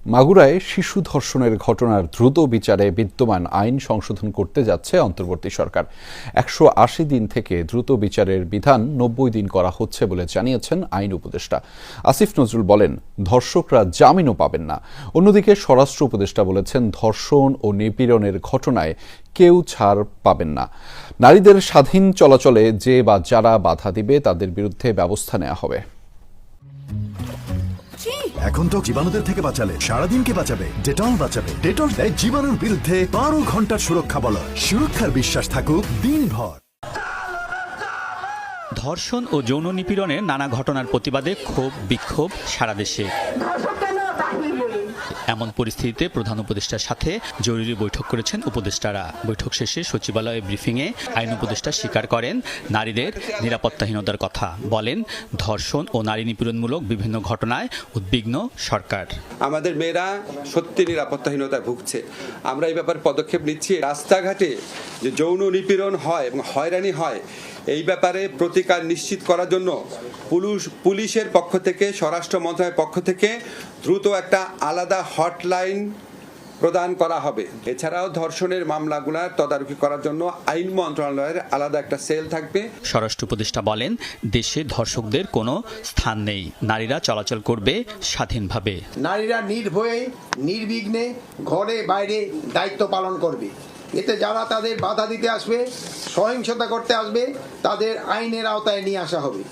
মাগুরায় শিশু ধর্ষণের ঘটনার দ্রুত বিচারে বিদ্যমান আইন সংশোধন করতে যাচ্ছে অন্তর্বর্তী সরকার। ১৮০ দিন থেকে দ্রুত বিচারের বিধান ৯০ দিন করা হচ্ছে বলে জানিয়েছেন আইন উপদেষ্টা আসিফ নজরুল। বলেন, ধর্ষকরা জামিনও পাবেন না। অন্যদিকে স্বরাষ্ট্র উপদেষ্টা বলেছেন, ধর্ষণ ও নিপীড়নের ঘটনায় কেউ ছাড় পাবেন না। নারীদের স্বাধীন চলাচলে যে বা যারা বাধা দিবে তাদের বিরুদ্ধে ব্যবস্থা নেওয়া হবে। এখন তো জীবাণুদের থেকে বাঁচালে সারাদিনকে বাঁচাবে ডেটল বাঁচাবে। ডেটল দেয় জীবাণুর বিরুদ্ধে ১২ ঘন্টার সুরক্ষা বলয়। সুরক্ষার বিশ্বাস থাকুক দিনভর। ধর্ষণ ও যৌন নিপীড়নের নানা ঘটনার প্রতিবাদে ক্ষোভ বিক্ষোভ সারা দেশে। এমন পরিস্থিতিতে প্রধান উপদেষ্টার সাথে জরুরি বৈঠক করেছেন উপদেষ্টারা। বৈঠক শেষে সচিবালয়ে ব্রিফিংয়ে আইন উপদেষ্টা স্বীকার করেন নারীদের নিরাপত্তাহীনতার কথা। বলেন, ধর্ষণ ও নারী নিপীড়নমূলক বিভিন্ন ঘটনায় উদ্বিগ্ন সরকার। আমাদের মেয়েরা সত্যি নিরাপত্তাহীনতায় ভুগছে। আমরা এই ব্যাপারে পদক্ষেপ নিচ্ছি। রাস্তাঘাটে যে যৌন নিপীড়ন হয় এবং হয়রানি হয়, এই ব্যাপারে প্রতিকার নিশ্চিত করার জন্য পুলিশের পক্ষ থেকে, স্বরাষ্ট্র মন্ত্রণালয়ের পক্ষ থেকে দ্রুত একটা আলাদা হটলাইন প্রদান করা হবে। এছাড়াও ধর্ষণের মামলাগুলো তদারকি করার জন্য আইন মন্ত্রণালয়ের আলাদা একটা সেল থাকবে। স্বরাষ্ট্র উপদেষ্টা বলেন, দেশে ধর্ষকদের কোনো স্থান নেই। নারীরা চলাচল করবে স্বাধীনভাবে। নারীরা নির্ভয়ে নির্বিঘ্নে ঘরে বাইরে দায়িত্ব পালন করবে। এতে যারা তাদের বাধা দিতে আসবে, সহিংসতা করতে আসবে, তাদের আইনের আওতায় নিয়ে আসা হবে।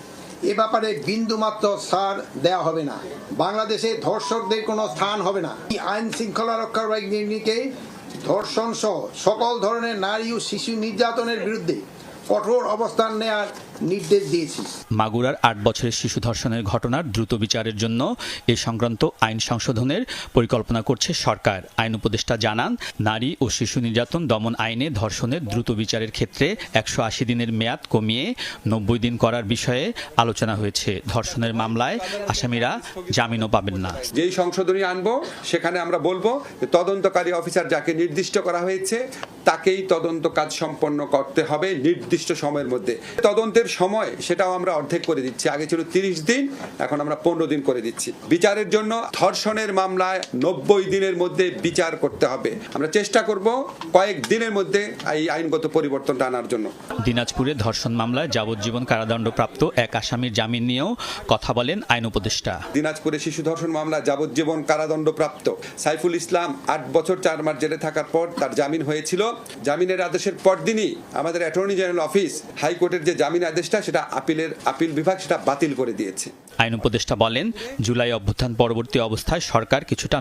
এ ব্যাপারে বিন্দুমাত্র ছাড় দেওয়া হবে না। বাংলাদেশে ধর্ষকদের কোনো স্থান হবে না। আইন শৃঙ্খলা রক্ষার বাহিনীকে ধর্ষণ সহ সকল ধরনের নারী ও শিশু নির্যাতনের বিরুদ্ধে কঠোর অবস্থান নেওয়ার নির্দেশ দিয়েছি। মাগুরার ৮ বছরের শিশু ধর্ষণের ঘটনার দ্রুত বিচারের জন্য এ সংক্রান্ত আইন সংশোধনের পরিকল্পনা করছে সরকার। আইন উপদেষ্টা জানান, নারী ও শিশু নির্যাতন দমন আইনে ধর্ষণের দ্রুত বিচারের ক্ষেত্রে ১৮০ দিনের মেয়াদ কমিয়ে ৯০ দিন করার বিষয়ে আলোচনা হয়েছে। ধর্ষণের মামলায় আসামিরা জামিনও পাবেন না। যেই সংশোধনী আনবো, সেখানে আমরা বলবো যে তদন্তকারী অফিসার যাকে নির্দিষ্ট করা হয়েছে তাকেই তদন্ত কাজ সম্পন্ন করতে হবে নির্দিষ্ট সময়ের মধ্যে। তদন্তের সময় সেটাও আমরা অর্ধেক করে দিচ্ছি। আগে ছিল ৩০ দিন, এখন আমরা ১৫ দিন করে দিচ্ছি। বিচারের জন্য ধর্ষণের মামলায় ৯০ দিনের মধ্যে বিচার করতে হবে। আমরা চেষ্টা করব কয়েক দিনের মধ্যে এই আইনগত পরিবর্তনটা আনার জন্য। দিনাজপুরে ধর্ষণ মামলায় যাবজ্জীবন কারাদণ্ডপ্রাপ্ত এক আসামির জামিন নিয়েও কথা বলেন আইন উপদেষ্টা। দিনাজপুরে শিশু ধর্ষণ মামলা যাবজ্জীবন কারাদণ্ডপ্রাপ্ত সাইফুল ইসলাম ৮ বছর ৪ মাস জেলে থাকার পর তার জামিন হয়েছিল। জামিনের আদেশের পরদিনই আমাদের অ্যাটর্নি জেনারেল অফিস হাইকোর্টের যে জামিন আদেশটা, সেটা আপিল বিভাগ সেটা বাতিল করে দিয়েছে। আইন উপদেষ্টা বলেন, জুলাই অভ্যুত্থান পরবর্তী অবস্থায় সরকার কিছুটা